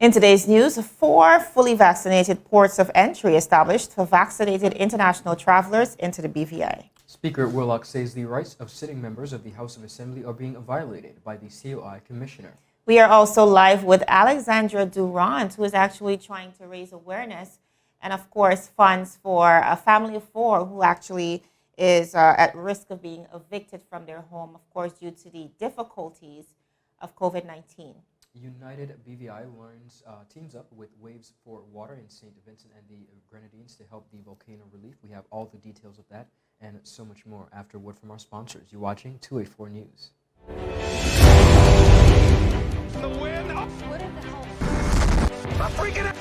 In today's news, 4 fully vaccinated ports of entry established for vaccinated international travelers into the BVI. Speaker Willock says the rights of sitting members of the House of Assembly are being violated by the COI Commissioner. We are also live with Alexandra Durante, who is actually trying to raise awareness and, of course, funds for a family of 4 who actually is at risk of being evicted from their home, of course, due to the difficulties of COVID-19. United BVI teams up with Waves for Water in St. Vincent and the Grenadines to help the volcano relief. We have all the details of that and so much more after a word from our sponsors. You're watching 284 News. The win. What are the hell? I'm freaking out.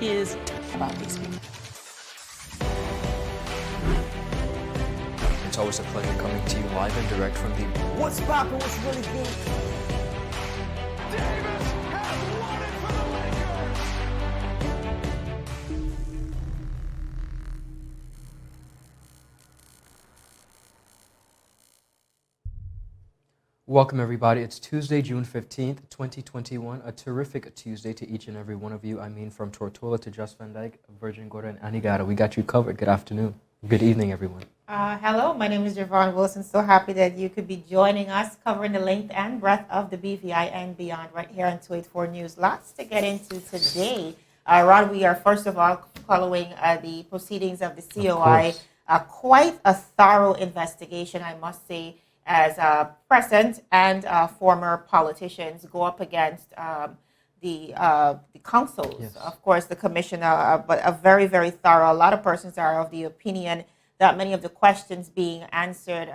Is about these people. It's always a pleasure coming to you live and direct from the... What's poppin'? What's really good? Davies has won it for the Lakers. Welcome, everybody. It's Tuesday, June 15th, 2021. A terrific Tuesday to each and every one of you. I mean, from Tortola to Just Van Dyke, Virgin Gorda, and Anigata. We got you covered. Good afternoon. Good evening, everyone. Hello, my name is Javon Wilson. So happy that you could be joining us, covering the length and breadth of the BVI and beyond right here on 284 News. Lots to get into today. Ron, we are first of all following the proceedings of the COI. Quite a thorough investigation, I must say, as present and former politicians go up against the councils. Yes. Of course, the commissioner, but a very, very thorough. A lot of persons are of the opinion that many of the questions being answered,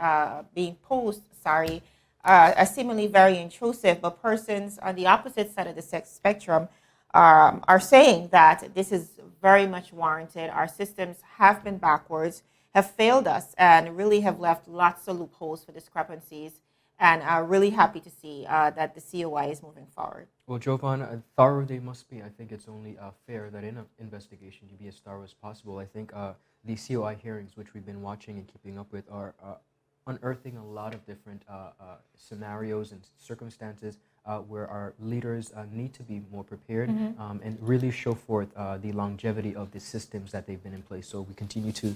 being posed, are seemingly very intrusive, but persons on the opposite side of the spectrum are saying that this is very much warranted. Our systems have been backwards, have failed us, and really have left lots of loopholes for discrepancies, and are really happy to see that the COI is moving forward. Well, Jovan, thorough they must be. I think it's only fair that in an investigation you be as thorough as possible. I think the COI hearings, which we've been watching and keeping up with, are unearthing a lot of different scenarios and circumstances where our leaders need to be more prepared and really show forth the longevity of the systems that they've been in place. So we continue to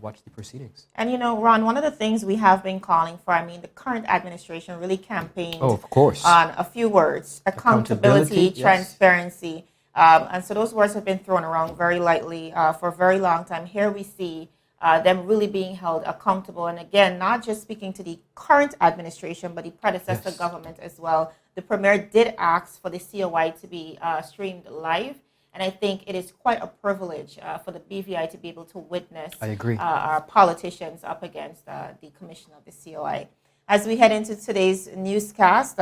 watch the proceedings. And you know, Ron, one of the things we have been calling for, I mean, the current administration really campaigned of course, on a few words: accountability, yes. transparency. And so those words have been thrown around very lightly for a very long time. Here we see them really being held accountable. And again, not just speaking to the current administration, but the predecessor government as well. The Premier did ask for the COI to be streamed live. And I think it is quite a privilege for the BVI to be able to witness our politicians up against the Commissioner of the COI. As we head into today's newscast,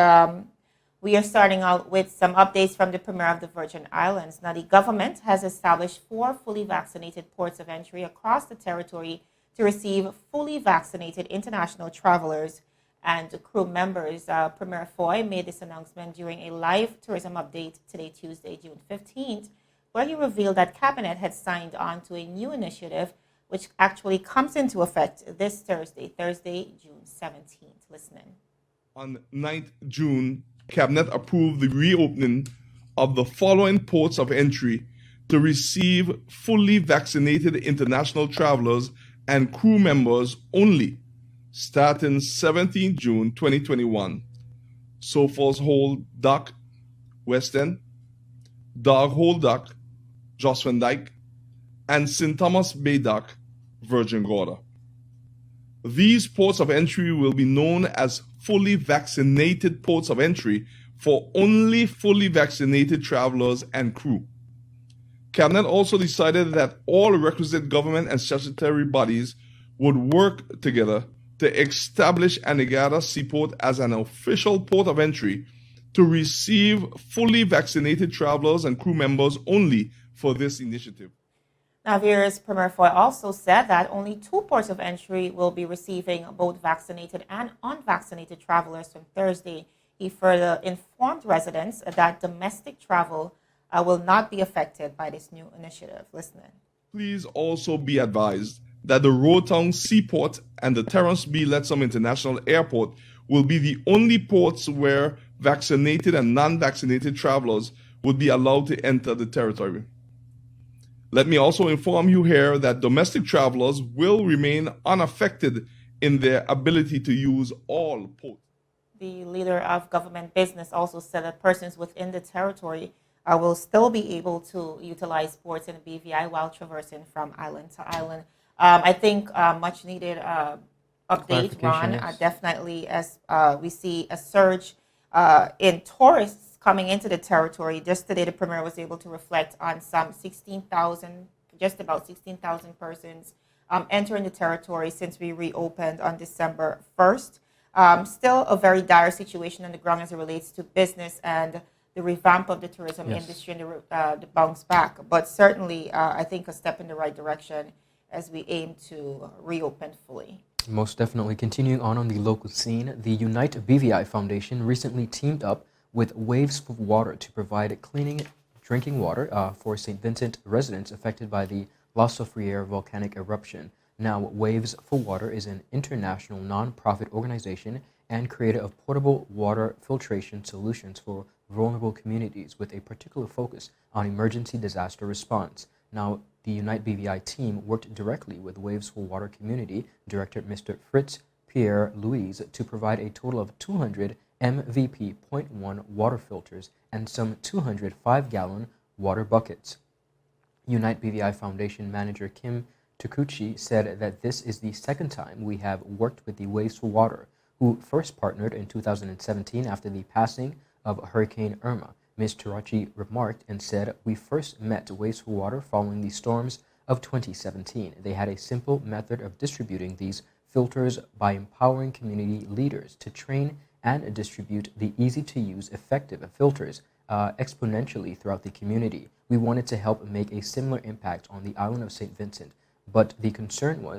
we are starting out with some updates from the Premier of the Virgin Islands. Now, the government has established 4 fully vaccinated ports of entry across the territory to receive fully vaccinated international travelers and crew members. Premier Foy made this announcement during a live tourism update today, Tuesday, June 15th, where he revealed that Cabinet had signed on to a new initiative which actually comes into effect this Thursday, June 17th. Listening. On 9th June, Cabinet approved the reopening of the following ports of entry to receive fully vaccinated international travelers and crew members only, starting 17th June 2021. Sofos Hole Dock, West End, Dog Hole Dock, Jost Van Dyke, and St. Thomas Bay Dock, Virgin Gorda. These ports of entry will be known as fully vaccinated ports of entry for only fully vaccinated travelers and crew. Cabinet also decided that all requisite government and statutory bodies would work together to establish Anigata Seaport as an official port of entry to receive fully vaccinated travelers and crew members only for this initiative. Now, viewers, Premier Foy also said that only 2 ports of entry will be receiving both vaccinated and unvaccinated travelers from Thursday. He further informed residents that domestic travel will not be affected by this new initiative. Listening. Please also be advised that the Roetown Seaport and the Terence B. Lettsome International Airport will be the only ports where vaccinated and non-vaccinated travelers would be allowed to enter the territory. Let me also inform you here that domestic travelers will remain unaffected in their ability to use all ports. The leader of government business also said that persons within the territory will still be able to utilize ports in the BVI while traversing from island to island. I think much needed update, Clarification, Ron. yes. Definitely, as we see a surge in tourists coming into the territory. Just today, the premier was able to reflect on some 16,000, just about 16,000 persons entering the territory since we reopened on December 1st. Still a very dire situation on the ground as it relates to business and the revamp of the tourism Yes. industry and the bounce back. But certainly, I think a step in the right direction as we aim to reopen fully. Most definitely. Continuing on the local scene, the Unite BVI Foundation recently teamed up with Waves for Water to provide cleaning drinking water for St. Vincent residents affected by the La Soufriere volcanic eruption. Now, Waves for Water is an international non-profit organization and creator of portable water filtration solutions for vulnerable communities with a particular focus on emergency disaster response. Now, the Unite BVI team worked directly with Waves for Water Community Director Mr. Fritz Pierre Louise to provide a total of 200 MVP .1 water filters and some 200 5-gallon water buckets. Unite BVI Foundation manager Kim Takuchi said that this is the second time we have worked with the Waves for Water, who first partnered in 2017 after the passing of Hurricane Irma. Ms. Tarachi remarked and said, "We first met Waves for Water following the storms of 2017. They had a simple method of distributing these filters by empowering community leaders to train and distribute the easy-to-use, effective filters exponentially throughout the community. We wanted to help make a similar impact on the island of St. Vincent, but the concern will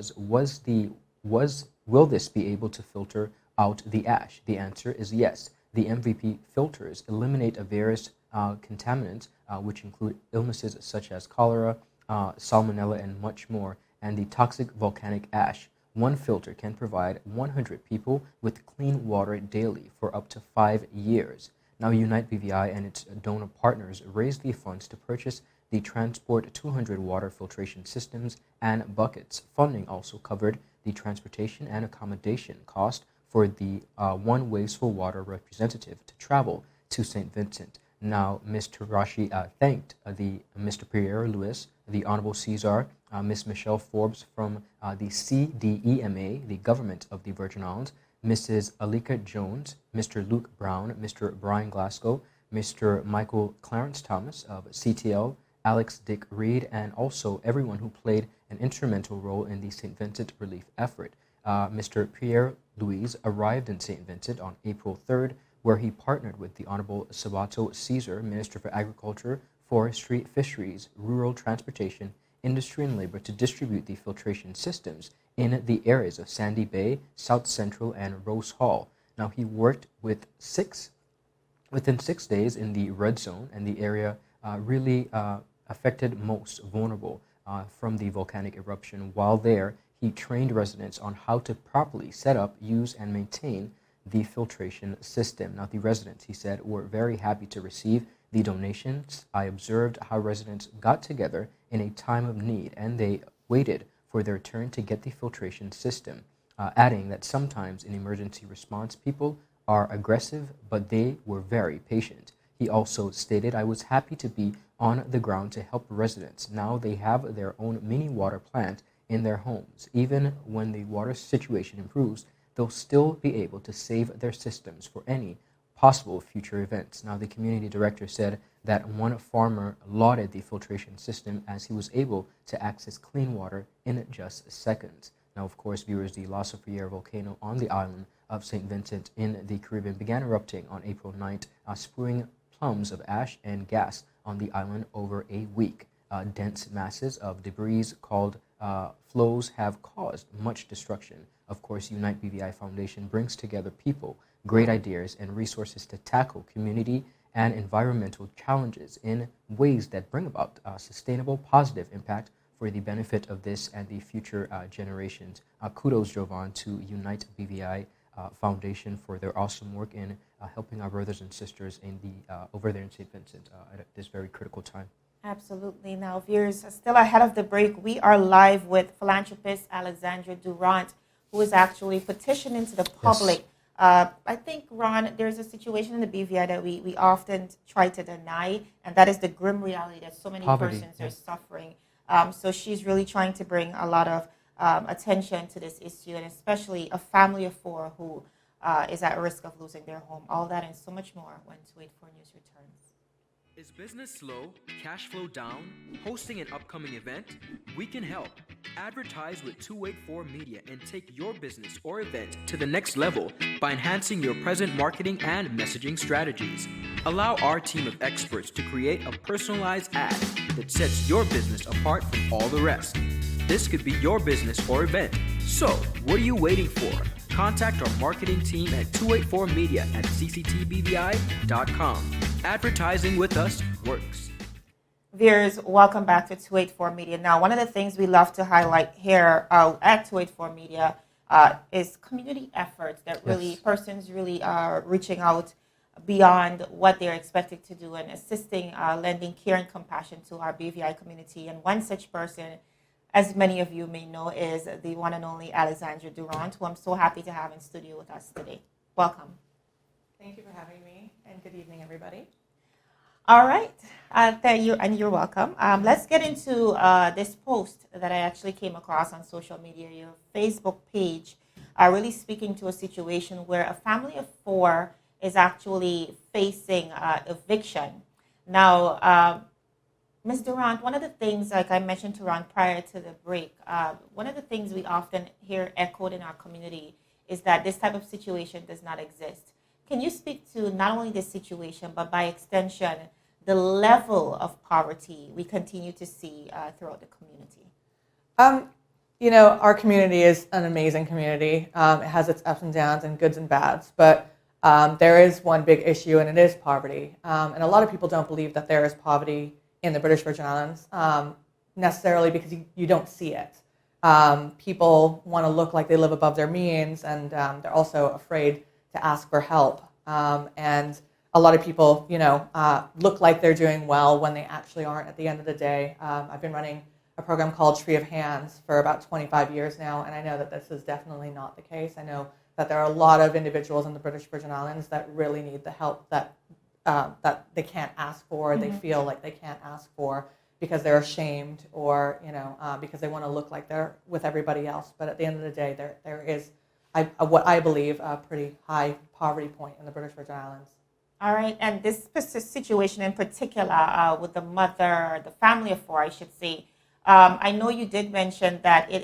this be able to filter out the ash? The answer is yes. The MVP filters eliminate various contaminants, which include illnesses such as cholera, salmonella, and much more, and the toxic volcanic ash. One filter can provide 100 people with clean water daily for up to 5 years." Now, Unite BVI and its donor partners raised the funds to purchase the Transport 200 water filtration systems and buckets. Funding also covered the transportation and accommodation cost for the one Waves for Water representative to travel to St. Vincent. Now, Ms. Tarashi thanked Mr. Pierre Louis, the Honorable Caesar, Ms. Michelle Forbes from the CDEMA, the Government of the Virgin Islands, Mrs. Alika Jones, Mr. Luke Brown, Mr. Brian Glasgow, Mr. Michael Clarence Thomas of CTL, Alex Dick Reed, and also everyone who played an instrumental role in the St. Vincent relief effort. Mr. Pierre Louise arrived in St. Vincent on April 3rd, where he partnered with the Honorable Sabato Caesar, Minister for Agriculture, Forestry, Fisheries, Rural Transportation, Industry and Labor, to distribute the filtration systems in the areas of Sandy Bay, South Central, and Rose Hall. Now, he worked within 6 days in the red zone, and the area really affected most vulnerable from the volcanic eruption. While there, he trained residents on how to properly set up, use, and maintain the filtration system. Now, the residents, he said, were very happy to receive the donations. I observed how residents got together in a time of need, and they waited for their turn to get the filtration system, adding that sometimes in emergency response, people are aggressive, but they were very patient. He also stated, "I was happy to be on the ground to help residents. Now they have their own mini water plant in their homes. Even when the water situation improves, they'll still be able to save their systems for any possible future events." Now, the community director said that one farmer lauded the filtration system as he was able to access clean water in just seconds. Now, of course, viewers, the La Soufriere volcano on the island of St. Vincent in the Caribbean began erupting on April 9th, spewing plumes of ash and gas on the island over a week. Dense masses of debris called flows have caused much destruction. Of course, Unite BVI Foundation brings together people, great ideas, and resources to tackle community and environmental challenges in ways that bring about sustainable, positive impact for the benefit of this and the future generations. Kudos, Jovan, to Unite BVI Foundation for their awesome work in helping our brothers and sisters in over there in St. Vincent at this very critical time. Absolutely. Now, viewers, still ahead of the break, we are live with philanthropist Alexandra Durante, who is actually petitioning to the public. I think, Ron, there's a situation in the BVI that we often try to deny, and that is the grim reality that so many Poverty, persons are suffering. So she's really trying to bring a lot of attention to this issue, and especially a family of 4 who is at risk of losing their home. All that and so much more when 284 News returns. Is business slow? Cash flow down? Hosting an upcoming event? We can help. Advertise with 284 Media and take your business or event to the next level by enhancing your present marketing and messaging strategies. Allow our team of experts to create a personalized ad that sets your business apart from all the rest. This could be your business or event. So, what are you waiting for? Contact our marketing team at 284media at cctbvi.com. Advertising with us works. Viewers, welcome back to 284 Media. Now, one of the things we love to highlight here at 284 Media is community efforts that really, persons really are reaching out beyond what they're expected to do and assisting, lending care and compassion to our BVI community. And one such person, as many of you may know, is the one and only Alexandra Durante, who I'm so happy to have in studio with us today. Welcome. Thank you for having me, and good evening, everybody. All right, thank you, and you're welcome. Let's get into this post that I actually came across on social media, your Facebook page, really speaking to a situation where a family of 4 is actually facing eviction. Now, Ms. Durante, one of the things, like I mentioned to Ron prior to the break, one of the things we often hear echoed in our community is that this type of situation does not exist. Can you speak to not only this situation, but by extension, the level of poverty we continue to see throughout the community? Our community is an amazing community. It has its ups and downs and goods and bads, but there is one big issue, and it is poverty. And a lot of people don't believe that there is poverty in the British Virgin Islands necessarily because you don't see it. People want to look like they live above their means, and they're also afraid to ask for help. And a lot of people, look like they're doing well when they actually aren't at the end of the day. I've been running a program called Tree of Hands for about 25 years now, and I know that this is definitely not the case. I know that there are a lot of individuals in the British Virgin Islands that really need the help that they can't ask for, they feel like they can't ask for because they're ashamed or, because they want to look like they're with everybody else. But at the end of the day, there is what I believe a pretty high poverty point in the British Virgin Islands. All right, and this situation in particular with the mother, the family of 4, I should say, I know you did mention that it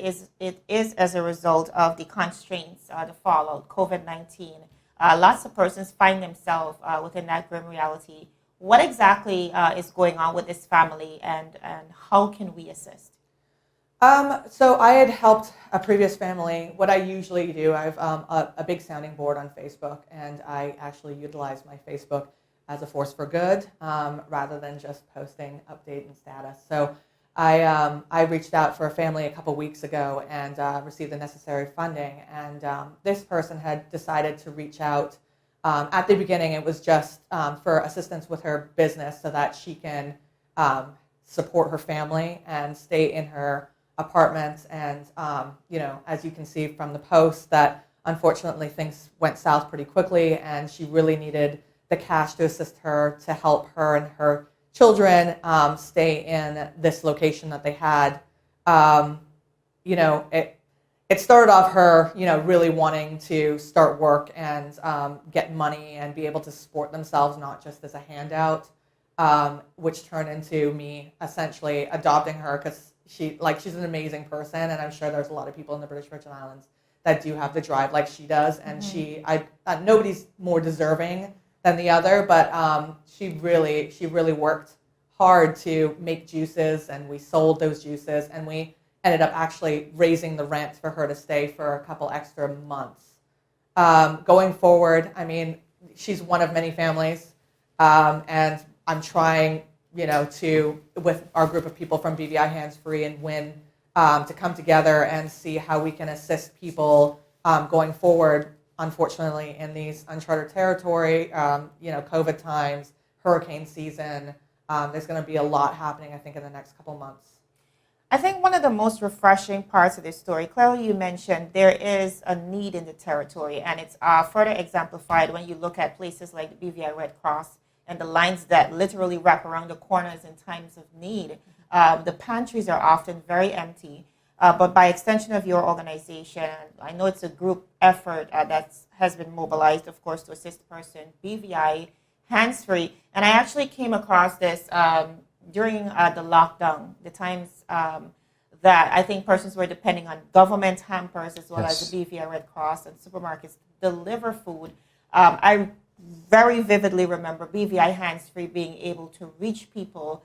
is as a result of the constraints, the fallout, COVID-19. Lots of persons find themselves within that grim reality. What exactly is going on with this family, and how can we assist? So I had helped a previous family. What I usually do, I have a big sounding board on Facebook, and I actually utilize my Facebook as a force for good rather than just posting update and status. So I reached out for a family a couple weeks ago and received the necessary funding. And this person had decided to reach out. At the beginning, it was just for assistance with her business so that she can support her family and stay in her apartment. And, as you can see from the post, that unfortunately things went south pretty quickly, and she really needed the cash to assist her to help her and her children stay in this location that they had. It started off her, really wanting to start work and get money and be able to support themselves, not just as a handout, which turned into me essentially adopting her because she's an amazing person, and I'm sure there's a lot of people in the British Virgin Islands that do have the drive like she does, and nobody's more deserving than the other, but she really worked hard to make juices, and we sold those juices, and we ended up actually raising the rent for her to stay for a couple extra months. Going forward, she's one of many families, and I'm trying, with our group of people from BVI Hands Free and WIN, to come together and see how we can assist people going forward unfortunately, in these uncharted territory, COVID times, hurricane season, there's going to be a lot happening, I think, in the next couple months. I think one of the most refreshing parts of this story, clearly you mentioned there is a need in the territory, and it's further exemplified when you look at places like the BVI Red Cross and the lines that literally wrap around the corners in times of need. The pantries are often very empty, but by extension of your organization, I know it's a group effort that has been mobilized, of course, to assist the person, BVI Hands-Free. And I actually came across this during the lockdown, the times that I think persons were depending on government hampers as well as the BVI Red Cross and supermarkets to deliver food. I very vividly remember BVI Hands-Free being able to reach people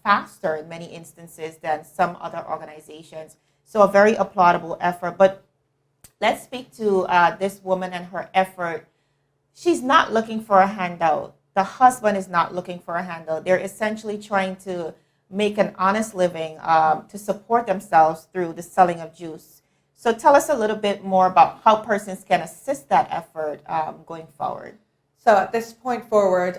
faster in many instances than some other organizations. So a very applaudable effort. But let's speak to this woman and her effort. She's not looking for a handout. The husband is not looking for a handout. They're essentially trying to make an honest living to support themselves through the selling of juice. So tell us a little bit more about how persons can assist that effort going forward. So at this point forward,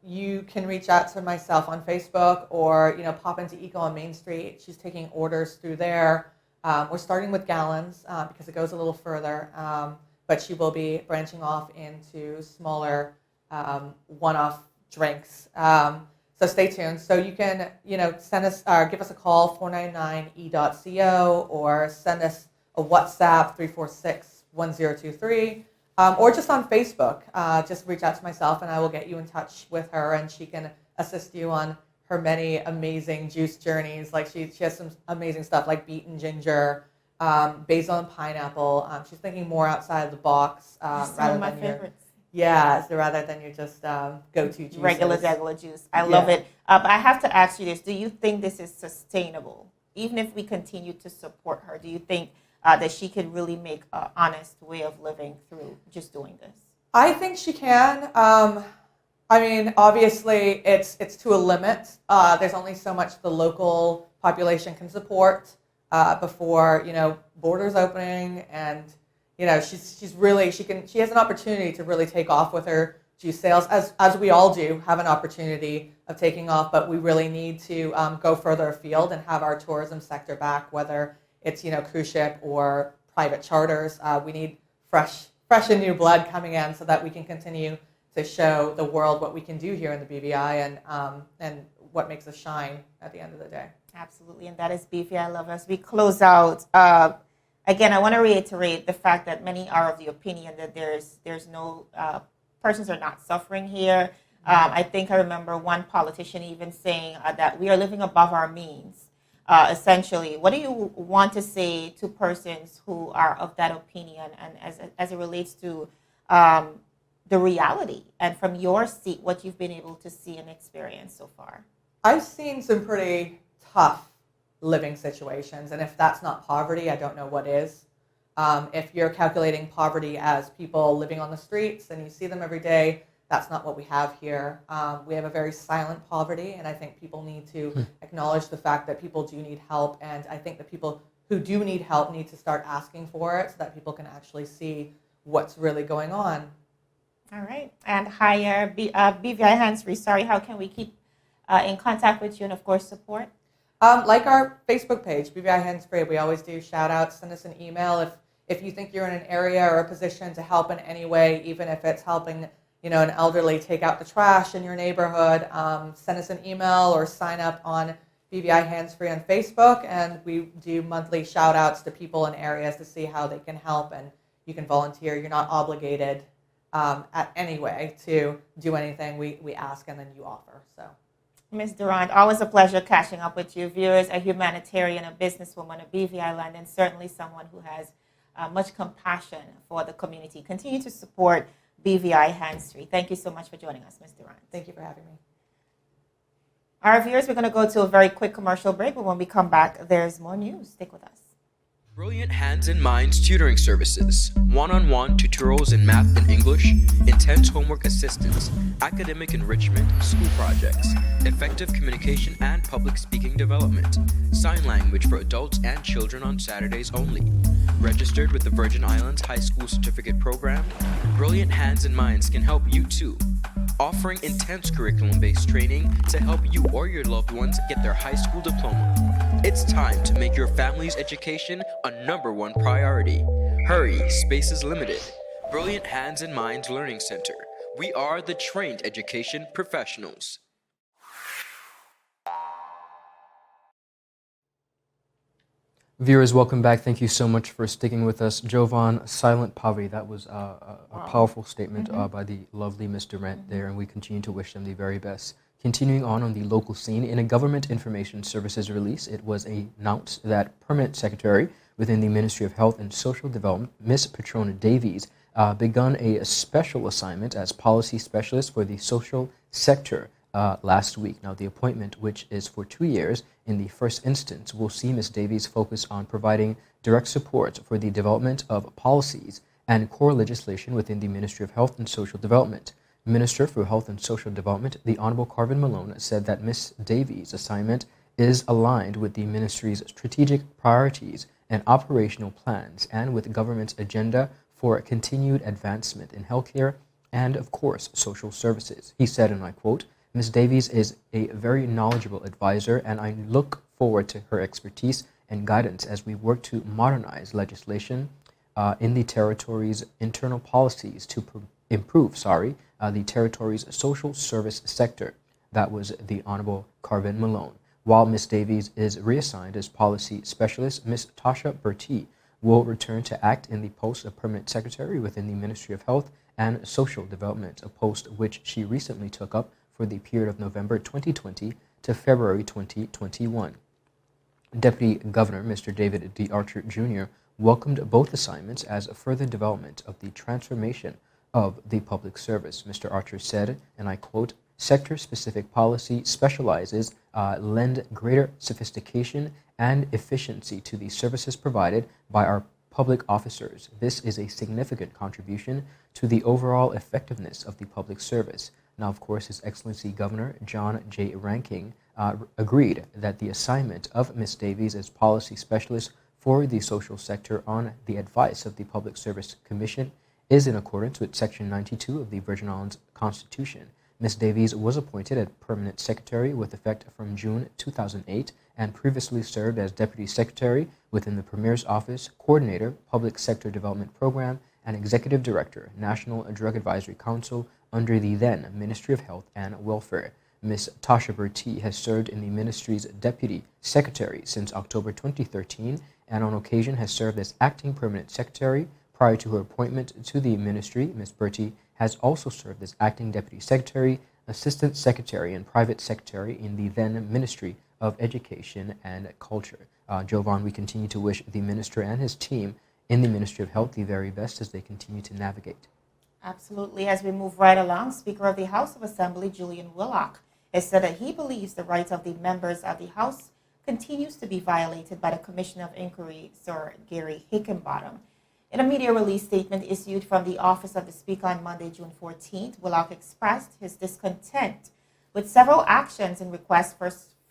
you can reach out to myself on Facebook or pop into Eco on Main Street. She's taking orders through there. We're starting with gallons because it goes a little further, but she will be branching off into smaller one-off drinks. So stay tuned. So you can send us give us a call 499e.co or send us a WhatsApp 346-1023. Or just on Facebook, just reach out to myself and I will get you in touch with her and she can assist you on her many amazing juice journeys. Like she has some amazing stuff like beet and ginger, basil and pineapple. She's thinking more outside the box rather than favorites. Rather than your just go-to juice. Regular juice. I love it. But I have to ask you this. Do you think this is sustainable? Even if we continue to support her, do you think that she could really make an honest way of living through just doing this? I think she can. Obviously, it's to a limit. There's only so much the local population can support before borders opening, and she has an opportunity to really take off with her juice sales, as we all do have an opportunity of taking off. But we really need to go further afield and have our tourism sector back, whether it's cruise ship or private charters. We need fresh and new blood coming in so that we can continue to show the world what we can do here in the BVI and what makes us shine at the end of the day. Absolutely, and that is BVI Love. As we close out, again, I want to reiterate the fact that many are of the opinion that there's no persons are not suffering here. I think I remember one politician even saying that we are living above our means. Essentially, what do you want to say to persons who are of that opinion, and as it relates to the reality, and from your seat, what you've been able to see and experience so far? I've seen some pretty tough living situations, and if that's not poverty, I don't know what is. If you're calculating poverty as people living on the streets and you see them every day, that's not what we have here. We have a very silent poverty, and I think people need to acknowledge the fact that people do need help, and I think the people who do need help need to start asking for it so that people can actually see what's really going on. All right. And higher BVI Hands-Free, how can we keep in contact with you and, of course, support? Like our Facebook page, BVI Hands-Free, we always do shout-outs. Send us an email if you think you're in an area or a position to help in any way, even if it's helping an elderly take out the trash in your neighborhood. Send us an email or sign up on BVI Hands-Free on Facebook, and we do monthly shout-outs to people in areas to see how they can help, and you can volunteer. You're not obligated at any way to do anything. We ask and then you offer. So, Ms. Durant, always a pleasure catching up with you. Viewers, a humanitarian, a businesswoman, a BVI land, and certainly someone who has much compassion for the community. Continue to support BVI Hands-Free. Thank you so much for joining us, Ms. Durant. Thank you for having me. All right, viewers, we're going to go to a very quick commercial break, but when we come back, there's more news. Stick with us. Brilliant Hands and Minds tutoring services, one-on-one tutorials in math and English, intense homework assistance, academic enrichment, school projects, effective communication and public speaking development, sign language for adults and children on Saturdays only. Registered with the Virgin Islands High School Certificate Program, Brilliant Hands and Minds can help you too. Offering intense curriculum-based training to help you or your loved ones get their high school diploma. It's time to make your family's education a #1 priority. Hurry, space is limited. Brilliant Hands and Minds Learning Center. We are the trained education professionals. Viewers, welcome back. Thank you so much for sticking with us. Jovan, silent poverty. That was a powerful statement by the lovely Ms. Durant there, and we continue to wish them the very best. Continuing on the local scene, in a Government Information Services release, it was announced that Permanent Secretary within the Ministry of Health and Social Development, Ms. Patrona Davies, begun a special assignment as policy specialist for the social sector last week. Now, the appointment, which is for 2 years in the first instance, will see Ms. Davies focus on providing direct support for the development of policies and core legislation within the Ministry of Health and Social Development. Minister for Health and Social Development, the Honorable Carvin Malone, said that Ms. Davies' assignment is aligned with the ministry's strategic priorities and operational plans and with government's agenda for continued advancement in healthcare and, of course, social services. He said, and I quote, "Ms. Davies is a very knowledgeable advisor, and I look forward to her expertise and guidance as we work to modernize legislation in the territory's internal policies to improve the territory's social service sector." That was the Honorable Carvin Malone. While Ms. Davies is reassigned as policy specialist, Ms. Tasha Bertie will return to act in the post of Permanent Secretary within the Ministry of Health and Social Development, a post which she recently took up for the period of November 2020 to February 2021. Deputy Governor Mr. David D. Archer Jr. welcomed both assignments as a further development of the transformation of the public service. Mr. Archer said, and I quote, "Sector-specific policy specializes lend greater sophistication and efficiency to the services provided by our public officers. This is a significant contribution to the overall effectiveness of the public service." Now, of course, His Excellency Governor John J. Ranking agreed that the assignment of Ms. Davies as policy specialist for the social sector on the advice of the Public Service Commission is in accordance with Section 92 of the Virgin Islands Constitution. Ms. Davies was appointed as Permanent Secretary with effect from June 2008 and previously served as Deputy Secretary within the Premier's Office, Coordinator, Public Sector Development Program, and Executive Director, National Drug Advisory Council under the then Ministry of Health and Welfare. Ms. Tasha Bertie has served in the ministry's Deputy Secretary since October 2013 and on occasion has served as Acting Permanent Secretary. Prior to her appointment to the ministry, Ms. Bertie has also served as Acting Deputy Secretary, Assistant Secretary, and Private Secretary in the then Ministry of Education and Culture. Jovan, we continue to wish the Minister and his team in the Ministry of Health the very best as they continue to navigate. Absolutely. As we move right along, Speaker of the House of Assembly, Julian Willock, has said that he believes the rights of the members of the House continues to be violated by the Commissioner of Inquiry, Sir Gary Hickenbottom. In a media release statement issued from the Office of the Speaker on Monday, June 14th, Willock expressed his discontent with several actions and requests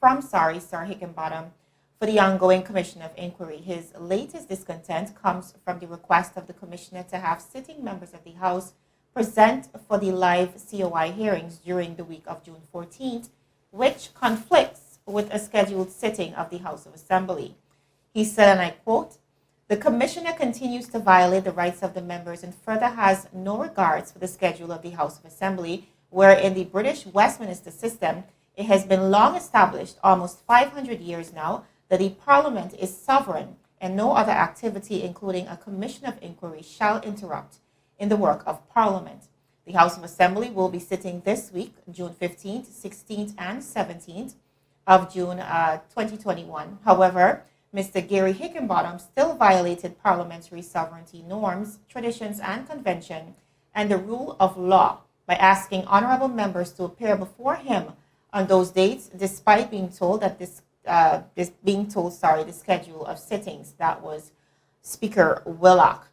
from Sir Hickenbottom for the ongoing Commissioner of Inquiry. His latest discontent comes from the request of the Commissioner to have sitting members of the House present for the live COI hearings during the week of June 14th, which conflicts with a scheduled sitting of the House of Assembly. He said, and I quote, "The Commissioner continues to violate the rights of the members and further has no regards for the schedule of the House of Assembly, where in the British Westminster system, it has been long established, almost 500 years now, that the Parliament is sovereign and no other activity, including a Commission of Inquiry, shall interrupt in the work of Parliament. The House of Assembly will be sitting this week, June 15th, 16th, and 17th of June 2021. However, Mr. Gary Hickenbottom still violated parliamentary sovereignty norms, traditions, and convention, and the rule of law by asking honorable members to appear before him on those dates, despite being told that the schedule of sittings that was Speaker Willock.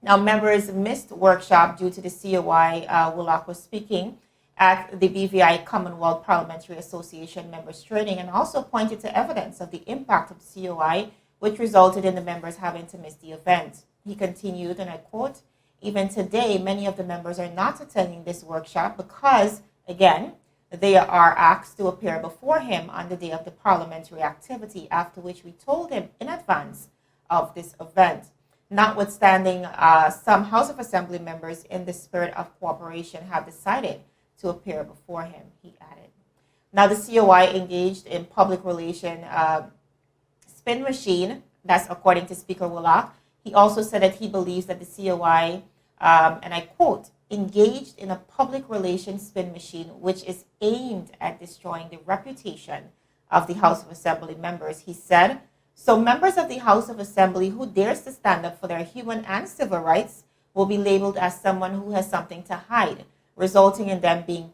Now, members missed workshop due to the COI. Willock was speaking at the BVI Commonwealth Parliamentary Association members training and also pointed to evidence of the impact of COI, which resulted in the members having to miss the event. He continued, and I quote, "Even today, many of the members are not attending this workshop because, again, they are asked to appear before him on the day of the parliamentary activity, after which we told him in advance of this event. Notwithstanding, some House of Assembly members, in the spirit of cooperation, have decided to appear before him," he added. Now, the COI engaged in public relation spin machine. That's according to Speaker Willock. He also said that he believes that the COI, and I quote, "engaged in a public relations spin machine which is aimed at destroying the reputation of the House of Assembly members." He said, "So members of the House of Assembly who dares to stand up for their human and civil rights will be labeled as someone who has something to hide, resulting in them being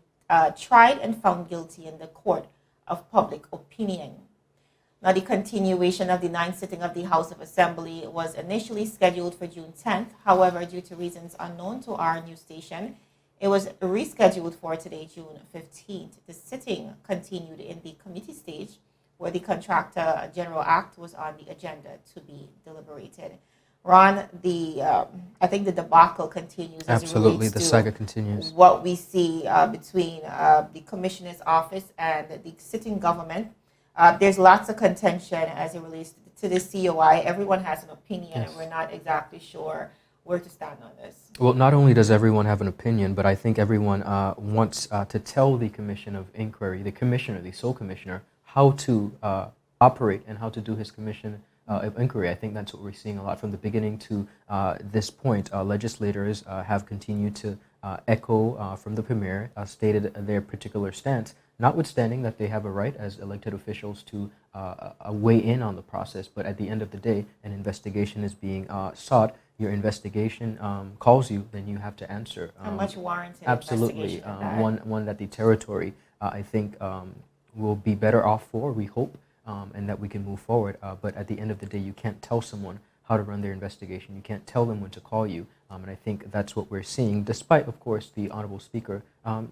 tried and found guilty in the court of public opinion." Now, the continuation of the ninth sitting of the House of Assembly was initially scheduled for June 10th. However, due to reasons unknown to our news station, it was rescheduled for today, June 15th. The sitting continued in the committee stage, where the Contractor General Act was on the agenda to be deliberated. Ron, I think the debacle continues. Absolutely, as it the relates saga to continues. what we see between the Commissioner's office and the sitting government. There's lots of contention as it relates to the COI. Everyone has an opinion, Yes. and we're not exactly sure where to stand on this. Well, not only does everyone have an opinion, but I think everyone wants to tell the Commission of Inquiry, the Commissioner, the sole Commissioner, how to operate and how to do his Commission of Inquiry. I think that's what we're seeing a lot from the beginning to this point. Legislators have continued to echo from the Premier, stated their particular stance, notwithstanding that they have a right as elected officials to weigh in on the process. But at the end of the day, an investigation is being sought. Your investigation calls you, then you have to answer. A much warranted Absolutely. investigation of that. One that the territory, I think, will be better off for, we hope, and that we can move forward. But at the end of the day, you can't tell someone how to run their investigation. You can't tell them when to call you. And I think that's what we're seeing, despite, of course, the Honorable Speaker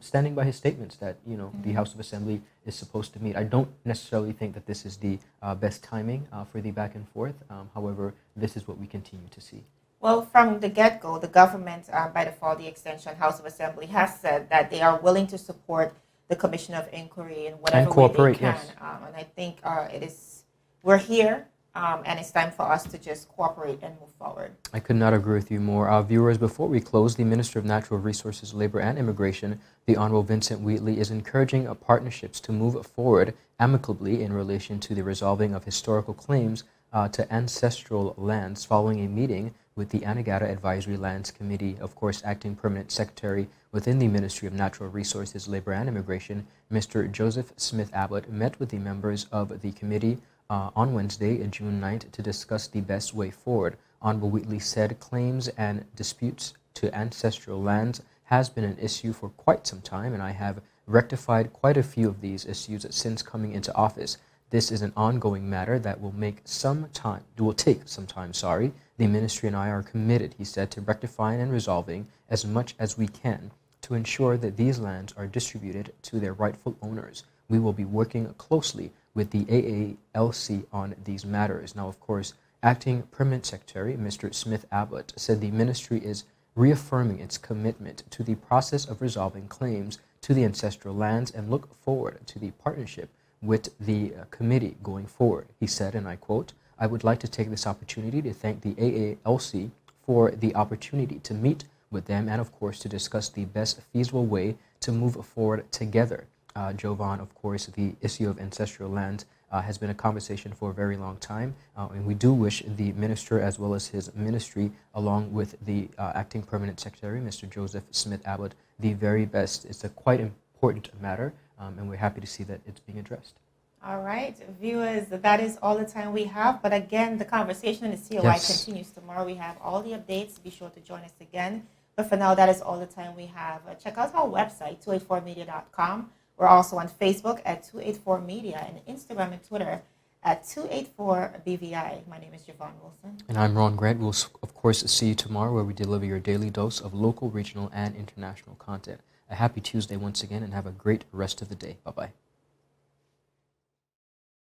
standing by his statements that, the House of Assembly is supposed to meet. I don't necessarily think that this is the best timing for the back and forth. However, this is what we continue to see. Well, from the get-go, the government, by default, the Extension House of Assembly, has said that they are willing to support the Commission of Inquiry in whatever And cooperate, way they can. yes. And I think we're here, and it's time for us to just cooperate and move forward. I could not agree with you more. Viewers, before we close, the Minister of Natural Resources, Labor and Immigration, the Honorable Vincent Wheatley, is encouraging partnerships to move forward amicably in relation to the resolving of historical claims to ancestral lands following a meeting with the Anegada Advisory Lands Committee. Of course, Acting Permanent Secretary within the Ministry of Natural Resources, Labor and Immigration, Mr. Joseph Smith Abbott, met with the members of the committee on Wednesday, June 9th, to discuss the best way forward. Honorable Wheatley said claims and disputes to ancestral lands has been an issue for quite some time, and I have rectified quite a few of these issues since coming into office. This is an ongoing matter that will take some time. The ministry and I are committed, he said, to rectifying and resolving as much as we can to ensure that these lands are distributed to their rightful owners. We will be working closely with the AALC on these matters. Now, of course, Acting Permanent Secretary, Mr. Smith Abbott, said the ministry is reaffirming its commitment to the process of resolving claims to the ancestral lands and look forward to the partnership with the committee going forward. He said, and I quote, "I would like to take this opportunity to thank the AALC for the opportunity to meet with them and, of course, to discuss the best feasible way to move forward together." Jovan, of course, the issue of ancestral lands has been a conversation for a very long time, and we do wish the minister as well as his ministry, along with the Acting Permanent Secretary, Mr. Joseph Smith Abbott, the very best. It's a quite important matter, and we're happy to see that it's being addressed. All right, viewers, that is all the time we have. But again, the conversation in the COI continues tomorrow. We have all the updates. Be sure to join us again. But for now, that is all the time we have. Check out our website, 284media.com. We're also on Facebook at 284media and Instagram and Twitter at 284 BVI. My name is Javon Wilson. And I'm Ron Grant. We'll, of course, see you tomorrow where we deliver your daily dose of local, regional, and international content. A happy Tuesday once again, and have a great rest of the day. Bye-bye.